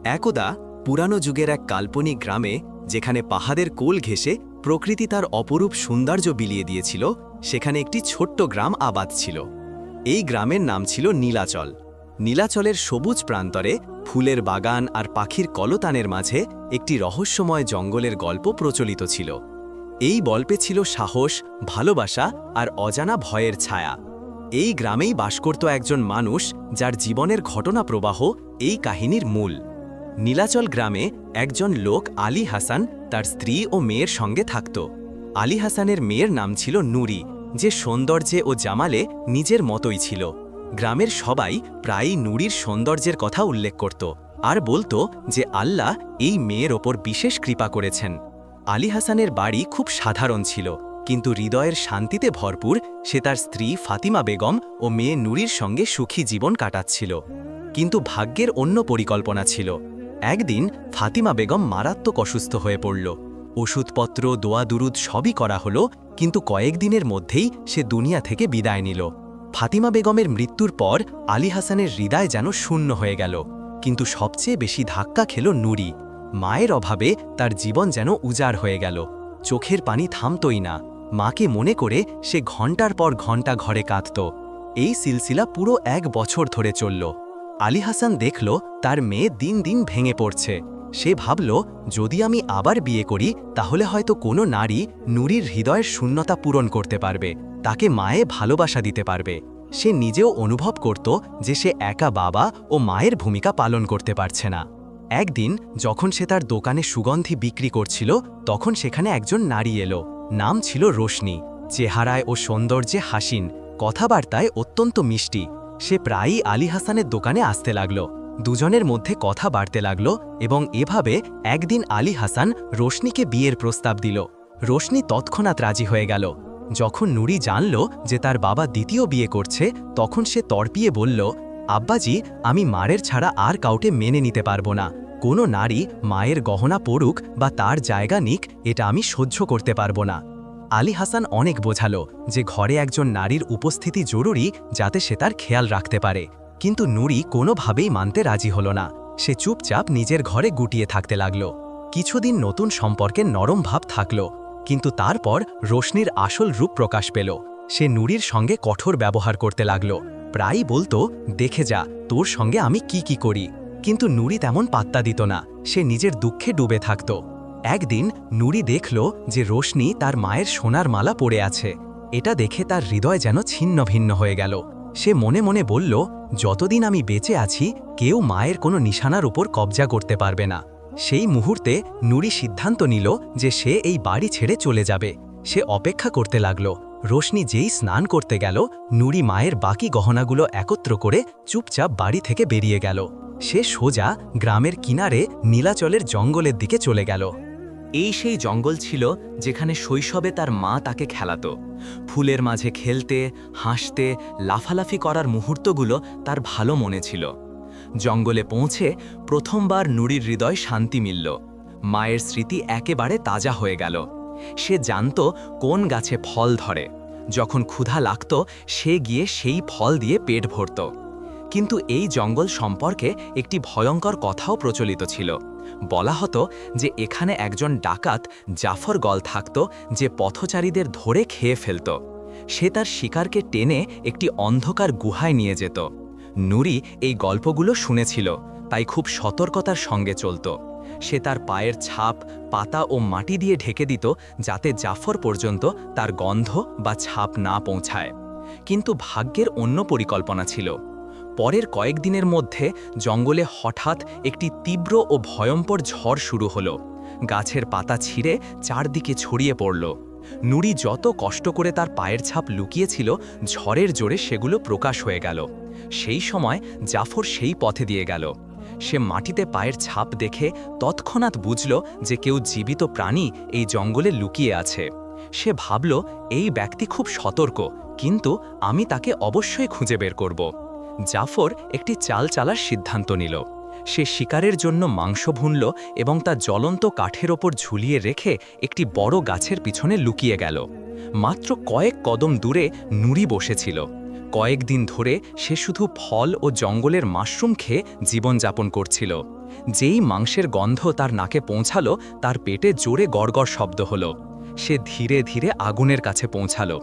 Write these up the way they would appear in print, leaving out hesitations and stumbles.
একদা পুরানো যুগের এক কাল্পনিক গ্রামে, যেখানে পাহাড়ের কোল ঘেঁষে প্রকৃতি তার অপরূপ সৌন্দর্য বিলিয়ে দিয়েছিল, সেখানে একটি ছোট্ট গ্রাম আবাদ ছিল। এই গ্রামের নাম ছিল নীলাচল। নীলাচলের সবুজ প্রান্তরে ফুলের বাগান আর পাখির কলতানের মাঝে একটি রহস্যময় জঙ্গলের গল্প প্রচলিত ছিল। এই গল্পে ছিল সাহস, ভালোবাসা আর অজানা ভয়ের ছায়া। এই গ্রামেই বাস করত একজন মানুষ, যার জীবনের ঘটনা প্রবাহ এই কাহিনীর মূল। নীলাচল গ্রামে একজন লোক আলী হাসান তার স্ত্রী ও মেয়ের সঙ্গে থাকত। আলী হাসানের মেয়ের নাম ছিল নুরি, যে সৌন্দর্যে ও জামালে নিজের মতোই ছিল। গ্রামের সবাই প্রায়ই নুরির সৌন্দর্যের কথা উল্লেখ করত আর বলতো যে আল্লাহ এই মেয়ের ওপর বিশেষ কৃপা করেছেন। আলী হাসানের বাড়ি খুব সাধারণ ছিল, কিন্তু হৃদয়ের শান্তিতে ভরপুর। সে তার স্ত্রী ফাতিমা বেগম ও মেয়ে নুরির সঙ্গে সুখী জীবন কাটাচ্ছিল। কিন্তু ভাগ্যের অন্য পরিকল্পনা ছিল। একদিন ফাতিমা বেগম মারাত্মক অসুস্থ হয়ে পড়ল। ওষুধপত্র, দোয়া দুরুদ সবই করা হলো, কিন্তু কয়েকদিনের মধ্যেই সে দুনিয়া থেকে বিদায় নিল। ফাতিমা বেগমের মৃত্যুর পর আলী হাসানের হৃদয় যেন শূন্য হয়ে গেল। কিন্তু সবচেয়ে বেশি ধাক্কা খেল নুরি। মায়ের অভাবে তার জীবন যেন উজাড় হয়ে গেল। চোখের পানি থামতই না। মাকে মনে করে সে ঘণ্টার পর ঘণ্টা ঘরে কাঁদত। এই সিলসিলা পুরো 1 বছর ধরে চলল। আলী হাসান দেখল তার মেয়ে দিন দিন ভেঙে পড়ছে। সে ভাবল, যদি আমি আবার বিয়ে করি, তাহলে হয়তো কোনো নারী নুরির হৃদয়ের শূন্যতা পূরণ করতে পারবে, তাকে মায়ে ভালোবাসা দিতে পারবে। সে নিজেও অনুভব করত যে সে একা বাবা ও মায়ের ভূমিকা পালন করতে পারছে না। একদিন যখন সে তার দোকানে সুগন্ধি বিক্রি করছিল, তখন সেখানে একজন নারী এলো। নাম ছিল রোশনি। চেহারায় ও সৌন্দর্যে হাসিন, কথাবার্তায় অত্যন্ত মিষ্টি। সে প্রায়ই আলী হাসানের দোকানে আসতে লাগল। দুজনের মধ্যে কথা বাড়তে লাগল এবং এভাবে একদিন আলী হাসান রোশনিকে বিয়ের প্রস্তাব দিল। রোশনি তৎক্ষণাৎ রাজি হয়ে গেল। যখন নুরি জানল যে তার বাবা দ্বিতীয় বিয়ে করছে, তখন সে তড়পিয়ে বলল, আব্বাজি, আমি মায়ের ছাড়া আর কাউকে মেনে নিতে পারবো না। কোনো নারী মায়ের গহনা পড়ুক বা তার জায়গা নিক, এটা আমি সহ্য করতে পারবো না। আলী হাসান অনেক বোঝালো যে ঘরে একজন নারীর উপস্থিতি জরুরি, যাতে সে তার খেয়াল রাখতে পারে। কিন্তু নুরি কোনোভাবেই মানতে রাজি হল না। সে চুপচাপ নিজের ঘরে গুটিয়ে থাকতে লাগল। কিছুদিন নতুন সম্পর্কে নরম ভাব থাকল, কিন্তু তারপর রোশনির আসল রূপ প্রকাশ পেল। সে নুরির সঙ্গে কঠোর ব্যবহার করতে লাগল। প্রায়ই বলতো, দেখে যা তোর সঙ্গে আমি কি করি। কিন্তু নুরি তেমন পাত্তা দিত না। সে নিজের দুঃখে ডুবে থাকত। একদিন নুরি দেখল যে রোশনি তার মায়ের সোনার মালা পরে আছে। এটা দেখে তার হৃদয় যেন ছিন্ন ভিন্ন হয়ে গেল। সে মনে মনে বলল, যতদিন আমি বেঁচে আছি, কেউ মায়ের কোনো নিশানার উপর কবজা করতে পারবে না। সেই মুহূর্তে নুরি সিদ্ধান্ত নিল যে সে এই বাড়ি ছেড়ে চলে যাবে। সে অপেক্ষা করতে লাগল। রোশনি যেই স্নান করতে গেল, নুরি মায়ের বাকি গহনাগুলো একত্র করে চুপচাপ বাড়ি থেকে বেরিয়ে গেল। সে সোজা গ্রামের কিনারে নীলাচলের জঙ্গলের দিকে চলে গেল। এই সেই জঙ্গল ছিল যেখানে শৈশবে তার মা তাকে খেলাতো। ফুলের মাঝে খেলতে, হাসতে, লাফালাফি করার মুহূর্তগুলো তার ভালো মনে ছিল। জঙ্গলে পৌঁছে প্রথমবার নুরির হৃদয় শান্তি মিলল। মায়ের স্মৃতি একেবারে তাজা হয়ে গেল। সে জানত কোন গাছে ফল ধরে। যখন ক্ষুধা লাগত, সে গিয়ে সেই ফল দিয়ে পেট ভরত। কিন্তু এই জঙ্গল সম্পর্কে একটি ভয়ঙ্কর কথাও প্রচলিত ছিল। বলা হতো যে এখানে একজন ডাকাত জাফর গল থাকত, যে পথচারীদের ধরে খেয়ে ফেলত। সে তার শিকারকে টেনে একটি অন্ধকার গুহায় নিয়ে যেত। নুরি এই গল্পগুলো শুনেছিল, তাই খুব সতর্কতার সঙ্গে চলত। সে তার পায়ের ছাপ পাতা ও মাটি দিয়ে ঢেকে দিত, যাতে জাফর পর্যন্ত তার গন্ধ বা ছাপ না পৌঁছায়। কিন্তু ভাগ্যের অন্য পরিকল্পনা ছিল। পরের কয়েকদিনের মধ্যে জঙ্গলে হঠাৎ একটি তীব্র ও ভয়ঙ্কর ঝড় শুরু হলো। গাছের পাতা ছিঁড়ে চারদিকে ছড়িয়ে পড়ল। নুরি যত কষ্ট করে তার পায়ের ছাপ লুকিয়েছিল, ঝড়ের জোরে সেগুলো প্রকাশ হয়ে গেল। সেই সময় জাফর সেই পথে দিয়ে গেল। সে মাটিতে পায়ের ছাপ দেখে তৎক্ষণাৎ বুঝল যে কেউ জীবিত প্রাণী এই জঙ্গলে লুকিয়ে আছে। সে ভাবল, এই ব্যক্তি খুব সতর্ক, কিন্তু আমি তাকে অবশ্যই খুঁজে বের করব। জাফর একটি চাল চালার সিদ্ধান্ত নিল। সে শিকারের জন্য মাংস ভুনল এবং তা জ্বলন্ত কাঠের ওপর ঝুলিয়ে রেখে একটি বড় গাছের পিছনে লুকিয়ে গেল। মাত্র কয়েক কদম দূরে নুরি বসেছিল। কয়েকদিন ধরে সে শুধু ফল ও জঙ্গলের মাশরুম খেয়ে জীবনযাপন করছিল। যেই মাংসের গন্ধ তার নাকে পৌঁছালো, তার পেটে জোরে গড়গড় শব্দ হলো। সে ধীরে ধীরে আগুনের কাছে পৌঁছালো।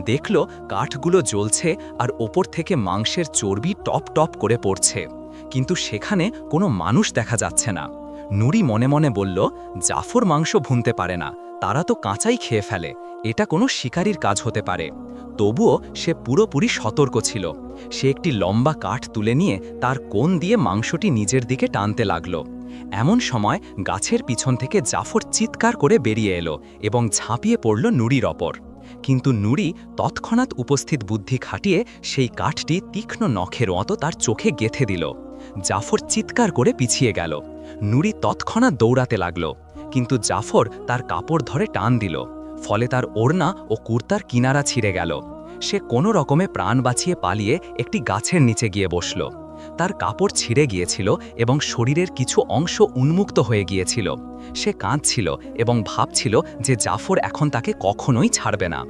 দেখল কাঠগুলো জ্বলছে আর ওপর থেকে মাংসের চর্বি টপ টপ করে পড়ছে, কিন্তু সেখানে কোনো মানুষ দেখা যাচ্ছে না। নুরি মনে মনে বলল, জাফর মাংস ভুনতে পারে না, তারা তো কাঁচাই খেয়ে ফেলে, এটা কোনো শিকারীর কাজ হতে পারে। তবুও সে পুরোপুরি সতর্ক ছিল। সে একটি লম্বা কাঠ তুলে নিয়ে তার কোণ দিয়ে মাংসটি নিজের দিকে টানতে লাগল। এমন সময় গাছের পিছন থেকে জাফর চিৎকার করে বেরিয়ে এলো এবং ঝাঁপিয়ে পড়ল নুরির ওপর। কিন্তু নুরি তৎক্ষণাৎ উপস্থিত বুদ্ধি খাটিয়ে সেই কাঠটি তীক্ষ্ণ নখের মতো তার চোখে গেঁথে দিল। জাফর চিৎকার করে পিছিয়ে গেল। নুরি তৎক্ষণাৎ দৌড়াতে লাগল, কিন্তু জাফর তার কাপড় ধরে টান দিল। ফলে তার ওড়না ও কুর্তার কিনারা ছিঁড়ে গেল। সে কোনো রকমে প্রাণ বাঁচিয়ে পালিয়ে একটি গাছের নিচে গিয়ে বসল। তার কাপড় ছিঁড়ে গিয়েছিল এবং শরীরের কিছু অংশ উন্মুক্ত হয়ে গিয়েছিল। সে কাঁদছিল এবং ভাবছিল যে জাফর এখন তাকে কখনোই ছাড়বে না।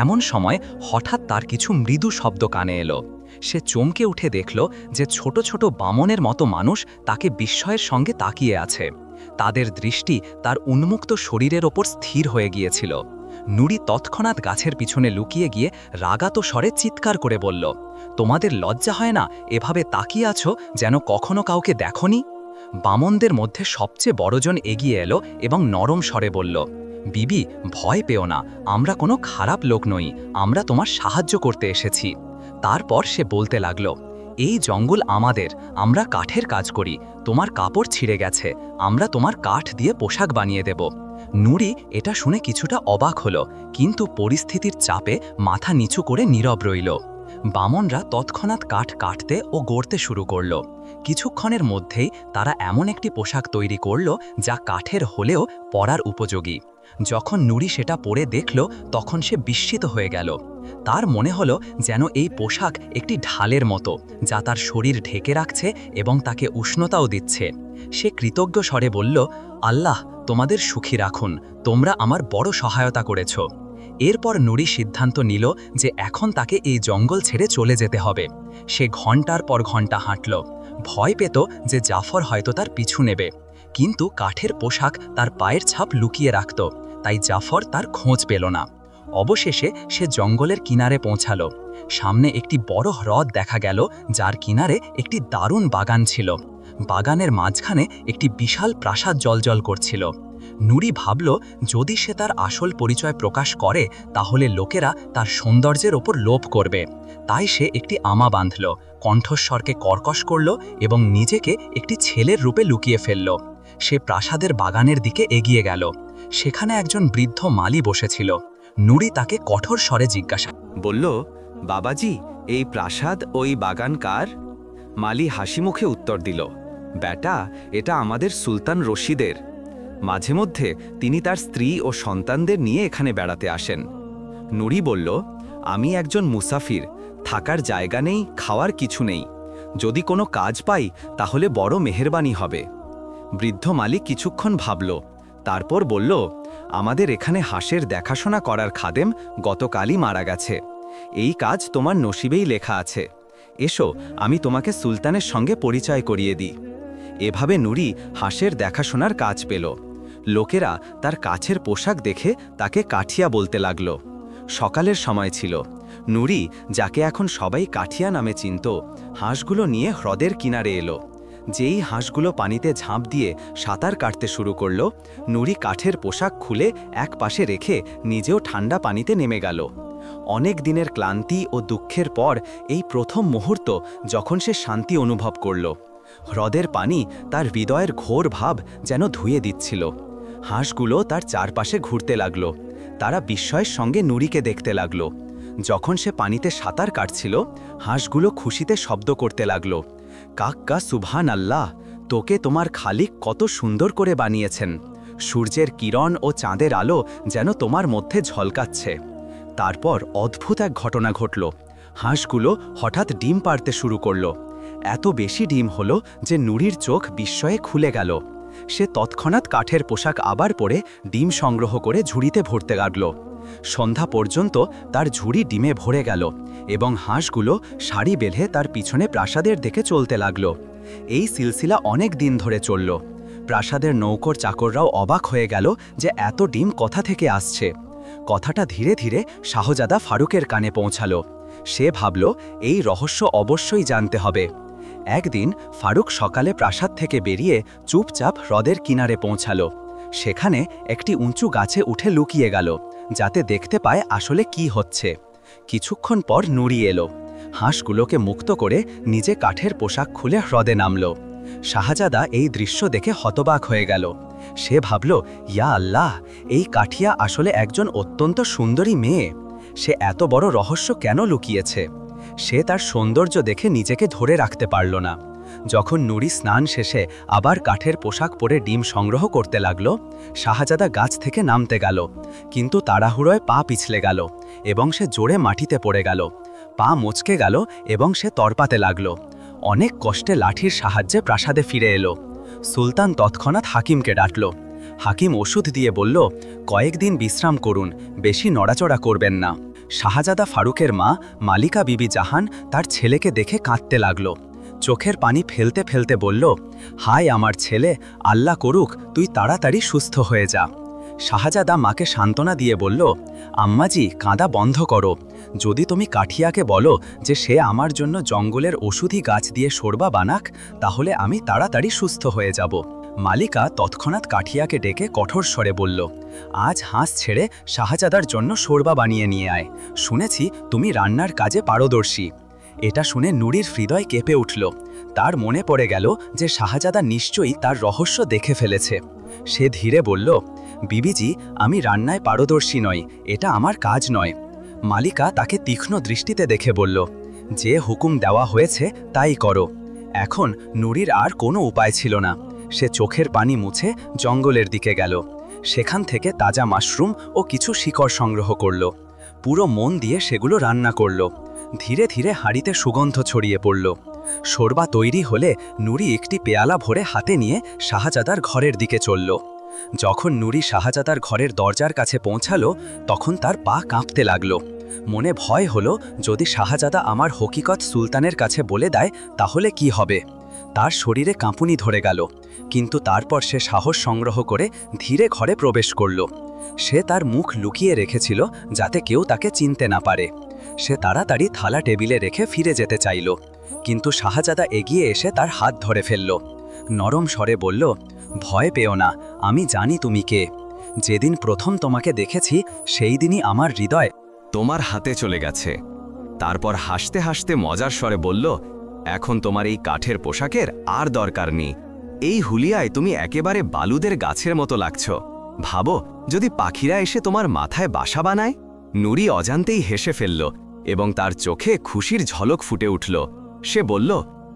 এমন সময় হঠাৎ তার কিছু মৃদু শব্দ কানে এলো। সে চমকে উঠে দেখল যে ছোট ছোট বামনের মতো মানুষ তাকে বিস্ময়ের সঙ্গে তাকিয়ে আছে। তাদের দৃষ্টি তার উন্মুক্ত শরীরের ওপর স্থির হয়ে গিয়েছিল। নুরি তৎক্ষণাৎ গাছের পিছনে লুকিয়ে গিয়ে রাগাত স্বরে চিৎকার করে বলল, তোমাদের লজ্জা হয় না এভাবে তাকিয়ে আছো যেন কখনো কাউকে দেখনি? বামনদের মধ্যে সবচেয়ে বড়জন এগিয়ে এলো এবং নরম স্বরে বলল, বিবি, ভয় পেও না, আমরা কোনো খারাপ লোক নই, আমরা তোমার সাহায্য করতে এসেছি। তারপর সে বলতে লাগল, এই জঙ্গল আমাদের, আমরা কাঠের কাজ করি, তোমার কাপড় ছিঁড়ে গেছে, আমরা তোমার কাঠ দিয়ে পোশাক বানিয়ে দেব। নুরি এটা শুনে কিছুটা অবাক হলো, কিন্তু পরিস্থিতির চাপে মাথা নিচু করে নীরব রইল। বামনরা তৎক্ষণাৎ কাঠ কাটতে ও গড়তে শুরু করল। কিছুক্ষণের মধ্যেই তারা এমন একটি পোশাক তৈরি করল যা কাঠের হলেও পরার উপযোগী। যখন নুরি সেটা পরে দেখল, তখন সে বিস্মিত হয়ে গেল। তার মনে হলো যেন এই পোশাক একটি ঢালের মতো, যা তার শরীর ঢেকে রাখছে এবং তাকে উষ্ণতাও দিচ্ছে। সে কৃতজ্ঞ স্বরে বলল, আল্লাহ তোমাদের সুখী রাখুন, তোমরা আমার বড় সহায়তা করেছ। এরপর নুরি সিদ্ধান্ত নিল যে এখন তাকে এই জঙ্গল ছেড়ে চলে যেতে হবে। সে ঘন্টার পর ঘন্টা হাঁটল। ভয় পেত যে জাফর হয়তো তার পিছু নেবে, কিন্তু কাঠের পোশাক তার পায়ের ছাপ লুকিয়ে রাখত, তাই জাফর তার খোঁজ পেল না। অবশেষে সে জঙ্গলের কিনারে পৌঁছালো। সামনে একটি বড় হ্রদ দেখা গেল, যার কিনারে একটি দারুণ বাগান ছিল। বাগানের মাঝখানে একটি বিশাল প্রাসাদ জ্বলজ্বল করছিল। নুরি ভাবল, যদি সে তার আসল পরিচয় প্রকাশ করে তাহলে লোকেরা তার সৌন্দর্যের ওপর লোভ করবে। তাই সে একটি আমা বাঁধল, কণ্ঠস্বরকে কর্কশ করল এবং নিজেকে একটি ছেলের রূপে লুকিয়ে ফেলল। সে প্রাসাদের বাগানের দিকে এগিয়ে গেল। সেখানে একজন বৃদ্ধ মালি বসেছিল। নুরি তাকে কঠোর স্বরে জিজ্ঞাসা বলল, বাবাজি, এই প্রাসাদ ওই বাগান কার? মালি হাসি মুখে উত্তর দিল, বেটা, এটা আমাদের সুলতান রশিদের। মাঝে মধ্যে তিনি তার স্ত্রী ও সন্তানদের নিয়ে এখানে বেড়াতে আসেন। নুরি বলল, আমি একজন মুসাফির, থাকার জায়গা নেই, খাওয়ার কিছু নেই, যদি কোনো কাজ পাই তাহলে বড় মেহেরবানি হবে। বৃদ্ধ মালিক কিছুক্ষণ ভাবল, তারপর বলল, আমাদের এখানে হাঁসের দেখাশোনা করার খাদেম গতকালই মারা গেছে, এই কাজ তোমার নসিবেই লেখা আছে, এসো আমি তোমাকে সুলতানের সঙ্গে পরিচয় করিয়ে দিই। এভাবে নুরি হাঁসের দেখাশোনার কাজ পেল। লোকেরা তার কাছের পোশাক দেখে তাকে কাঠিয়া বলতে লাগল। সকালের সময় ছিল। নুরি, যাকে এখন সবাই কাঠিয়া নামে চিনত, হাঁসগুলো নিয়ে হ্রদের কিনারে এলো। যেই হাঁসগুলো পানিতে ঝাঁপ দিয়ে সাঁতার কাটতে শুরু করল, নুরি কাঠের পোশাক খুলে এক পাশে রেখে নিজেও ঠান্ডা পানিতে নেমে গেল। অনেক দিনের ক্লান্তি ও দুঃখের পর এই প্রথম মুহূর্ত যখন সে শান্তি অনুভব করল। হ্রদের পানি তার হৃদয়ের ঘোর ভাব যেন ধুয়ে দিচ্ছিল। হাঁসগুলো তার চারপাশে ঘুরতে লাগল। তারা বিস্ময়ের সঙ্গে নুরিকে দেখতে লাগল। যখন সে পানিতে সাঁতার কাটছিল, হাঁসগুলো খুশিতে শব্দ করতে লাগল, কাক্কা সুবহান আল্লাহ, তোকে তোমার খালিক কত সুন্দর করে বানিয়েছেন, সূর্যের কিরণ ও চাঁদের আলো যেন তোমার মধ্যে ঝলকাচ্ছে। তারপর অদ্ভুত এক ঘটনা ঘটল। হাঁসগুলো হঠাৎ ডিম পাড়তে শুরু করল। এত বেশি ডিম হলো যে নুরির চোখ বিস্ময়ে খুলে গেল। সে তৎক্ষণাৎ কাঠের পোশাক আবার পরে ডিম সংগ্রহ করে ঝুড়িতে ভরতে লাগল। সন্ধ্যা পর্যন্ত তার ঝুড়ি ডিমে ভরে গেল এবং হাঁসগুলো সারি বেঁধে তার পিছনে প্রাসাদের দিকে চলতে লাগল। এই সিলসিলা অনেক দিন ধরে চলল। প্রাসাদের নৌকর চাকররাও অবাক হয়ে গেল যে এত ডিম কোথা থেকে আসছে। কথাটা ধীরে ধীরে শাহজাদা ফারুকের কানে পৌঁছালো। সে ভাবল এই রহস্য অবশ্যই জানতে হবে। একদিন ফারুক সকালে প্রাসাদ থেকে বেরিয়ে চুপচাপ হ্রদের কিনারে পৌঁছালো। সেখানে একটি উঁচু গাছে উঠে লুকিয়ে গেল, যাতে দেখতে পায় আসলে কি হচ্ছে। কিছুক্ষণ পর নুড়ি এলো। হাঁসগুলোকে মুক্ত করে নিজে কাঠের পোশাক খুলে হ্রদে নামল। শাহজাদা এই দৃশ্য দেখে হতবাক হয়ে গেল। সে ভাবল, ইয়া আল্লাহ, এই কাঠিয়া আসলে একজন অত্যন্ত সুন্দরী মেয়ে। সে এত বড় রহস্য কেন লুকিয়েছে? সে তার সৌন্দর্য দেখে নিজেকে ধরে রাখতে পারল না। যখন নুড়ি স্নান শেষে আবার কাঠের পোশাক পরে ডিম সংগ্রহ করতে লাগল, শাহজাদা গাছ থেকে নামতে গেল, কিন্তু তাড়াহুড়োয় পা পিছলে গেল এবং সে জোরে মাটিতে পড়ে গেল। পা মচকে গেল এবং সে তরপাতে লাগল। অনেক কষ্টে লাঠির সাহায্যে প্রাসাদে ফিরে এলো। সুলতান তৎক্ষণাৎ হাকিমকে ডাকল। হাকিম ওষুধ দিয়ে বলল, কয়েকদিন বিশ্রাম করুন, বেশি নড়াচড়া করবেন না। শাহজাদা ফারুকের মা মালিকা বিবি জাহান তার ছেলেকে দেখে কাঁদতে লাগল। চোখের পানি ফেলতে ফেলতে বলল, হায় আমার ছেলে, আল্লাহ করুক তুই তাড়াতাড়ি সুস্থ হয়ে যা। শাহজাদা মাকে সান্ত্বনা দিয়ে বলল, আম্মাজি, কাঁদা বন্ধ করো। যদি তুমি কাঠিয়াকে বলো যে সে আমার জন্য জঙ্গলের ওষুধি গাছ দিয়ে শোরবা বানাক, তাহলে আমি তাড়াতাড়ি সুস্থ হয়ে যাব। মালিকা তৎক্ষণাৎ কাঠিয়াকে ডেকে কঠোর স্বরে বলল, আজ হাঁস ছেড়ে শাহজাদার জন্য শোরবা বানিয়ে নিয়ে আয়। শুনেছি তুমি রান্নার কাজে পারদর্শী। এটা শুনে নুড়ির হৃদয় কেঁপে উঠল। তার মনে পড়ে গেল যে শাহজাদা নিশ্চয়ই তার রহস্য দেখে ফেলেছে। সে ধীরে বলল, বিবিজি, আমি রান্নায় পারদর্শী নই, এটা আমার কাজ নয়। মালিকা তাকে তীক্ষ্ণ দৃষ্টিতে দেখে বলল, যে হুকুম দেওয়া হয়েছে তাই করো। এখন নুড়ির আর কোনো উপায় ছিল না। সে চোখের পানি মুছে জঙ্গলের দিকে গেল। সেখান থেকে তাজা মাশরুম ও কিছু শিকড় সংগ্রহ করল। পুরো মন দিয়ে সেগুলো রান্না করল। ধীরে ধীরে হাঁড়িতে সুগন্ধ ছড়িয়ে পড়ল। শোরবা তৈরি হলে নুড়ি একটি পেয়ালা ভরে হাতে নিয়ে শাহজাদার ঘরের দিকে চলল। যখন নুড়ি শাহজাদার ঘরের দরজার কাছে পৌঁছালো, তখন তার পা কাঁপতে লাগল। মনে ভয় হলো, যদি শাহজাদা আমার হকিকত সুলতানের কাছে বলে দেয় তাহলে কি হবে। তার শরীরে কাঁপুনি ধরে গেল, কিন্তু তারপর সে সাহস সংগ্রহ করে ধীরে ঘরে প্রবেশ করল। সে তার মুখ লুকিয়ে রেখেছিল যাতে কেউ তাকে চিনতে না পারে। সে তাড়াতাড়ি থালা টেবিলে রেখে ফিরে যেতে চাইল, কিন্তু শাহজাদা এগিয়ে এসে তার হাত ধরে ফেলল। নরম স্বরে বলল, ভয় পেও না, আমি জানি তুমি কে। যেদিন প্রথম তোমাকে দেখেছি সেই দিনই আমার হৃদয় তোমার হাতে চলে গেছে। তারপর হাসতে হাসতে মজার স্বরে বলল, এখন তোমার এই কাঠের পোশাকের আর দরকার নেই। এই হুলিয়ায় তুমি একেবারে বালুদের গাছের মতো লাগছ। ভাবো, যদি পাখিরা এসে তোমার মাথায় বাসা বানায়। নুড়ি অজান্তেই হেসে ফেলল এবং তার চোখে খুশির ঝলক ফুটে উঠল। সে বলল,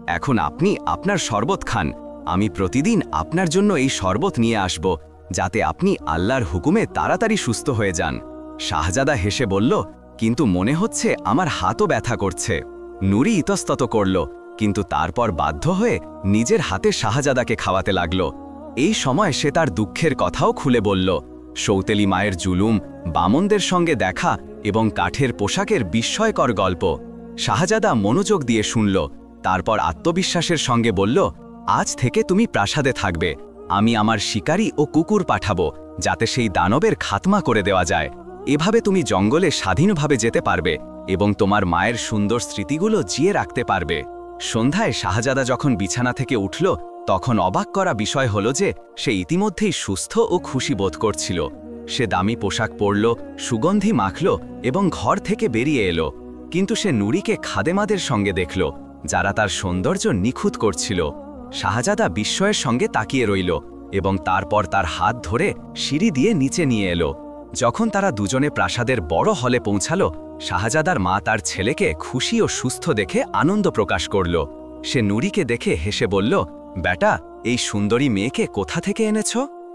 এখন আপনি আপনার শরবত খান। আমি প্রতিদিন আপনার জন্য এই শরবত নিয়ে আসব, যাতে আপনি আল্লাহর হুকুমে তাড়াতাড়ি সুস্থ হয়ে যান। শাহজাদা হেসে বলল, কিন্তু মনে হচ্ছে আমার হাতও ব্যথা করছে। নুড়ি ইতস্তত করল, কিন্তু তারপর বাধ্য হয়ে নিজের হাতে শাহজাদাকে খাওয়াতে লাগল। এই সময় সে তার দুঃখের কথাও খুলে বলল, সৌতেলি মায়ের জুলুম, বামনদের সঙ্গে দেখা এবং কাঠের পোশাকের বিস্ময়কর গল্প। শাহজাদা মনোযোগ দিয়ে শুনল, তারপর আত্মবিশ্বাসের সঙ্গে বলল, আজ থেকে তুমি প্রাসাদে থাকবে। আমি আমার শিকারী ও কুকুর পাঠাবো, যাতে সেই দানবের খাতমা করে দেওয়া যায়। এভাবে তুমি জঙ্গলে স্বাধীনভাবে যেতে পারবে এবং তোমার মায়ের সুন্দর স্মৃতিগুলো জিয়ে রাখতে পারবে। সন্ধ্যায় শাহজাদা যখন বিছানা থেকে উঠল, তখন অবাক করা বিষয় হলো যে সে ইতিমধ্যেই সুস্থ ও খুশি বোধ করছিল। সে দামি পোশাক পরল, সুগন্ধি মাখল এবং ঘর থেকে বেরিয়ে এলো। কিন্তু সে নুড়িকে খাদেমাদের সঙ্গে দেখল, যারা তার সৌন্দর্য নিখুঁত করছিল। শাহজাদা বিস্ময়ের সঙ্গে তাকিয়ে রইল এবং তারপর তার হাত ধরে সিঁড়ি দিয়ে নিচে নিয়ে এলো। যখন তারা দুজনে প্রাসাদের বড় হলে পৌঁছালো, শাহজাদার মা তার ছেলেকে খুশি ও সুস্থ দেখে আনন্দ প্রকাশ করল। সে নুড়িকে দেখে হেসে বলল, বেটা, এই সুন্দরী মেয়েকে কোথা থেকে এনেছ?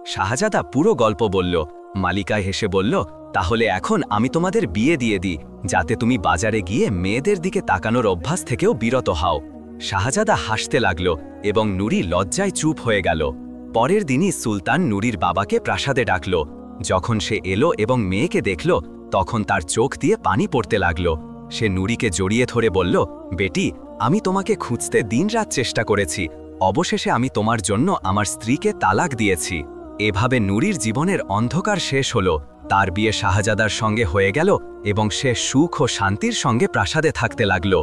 শাহজাদা পুরো গল্প বলল। মালিকা হেসে বলল, তাহলে এখন আমি তোমাদের বিয়ে দিয়ে দিই, যাতে তুমি বাজারে গিয়ে মেয়েদের দিকে তাকানোর অভ্যাস থেকেও বিরত হও। শাহজাদা হাসতে লাগল এবং নুড়ি লজ্জায় চুপ হয়ে গেল। পরের দিনই সুলতান নুড়ির বাবাকে প্রাসাদে ডাকল। যখন সে এলো এবং মেয়েকে দেখল, তখন তার চোখ দিয়ে পানি পড়তে লাগল। সে নুড়িকে জড়িয়ে ধরে বলল, বেটি, আমি তোমাকে খুঁজতে দিনরাত চেষ্টা করেছি, অবশেষে আমি তোমার জন্য আমার স্ত্রীকে তালাক দিয়েছি। এভাবে নুরির জীবনের অন্ধকার শেষ হলো। তার বিয়ে শাহজাদার সঙ্গে হয়ে গেল এবং সে সুখ ও শান্তির সঙ্গে প্রাসাদে থাকতে লাগল।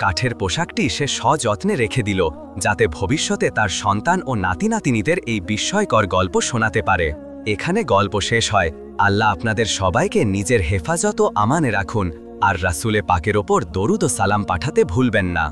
কাঠের পোশাকটি সে সযত্নে রেখে দিল, যাতে ভবিষ্যতে তার সন্তান ও নাতি নাতিনীদের এই বিস্ময়কর গল্প শোনাতে পারে। এখানে গল্প শেষ হয়। আল্লাহ আপনাদের সবাইকে নিজের হেফাজত ও আমানে রাখুন, আর রাসূলে পাকের ওপর দরুদ ও সালাম পাঠাতে ভুলবেন না।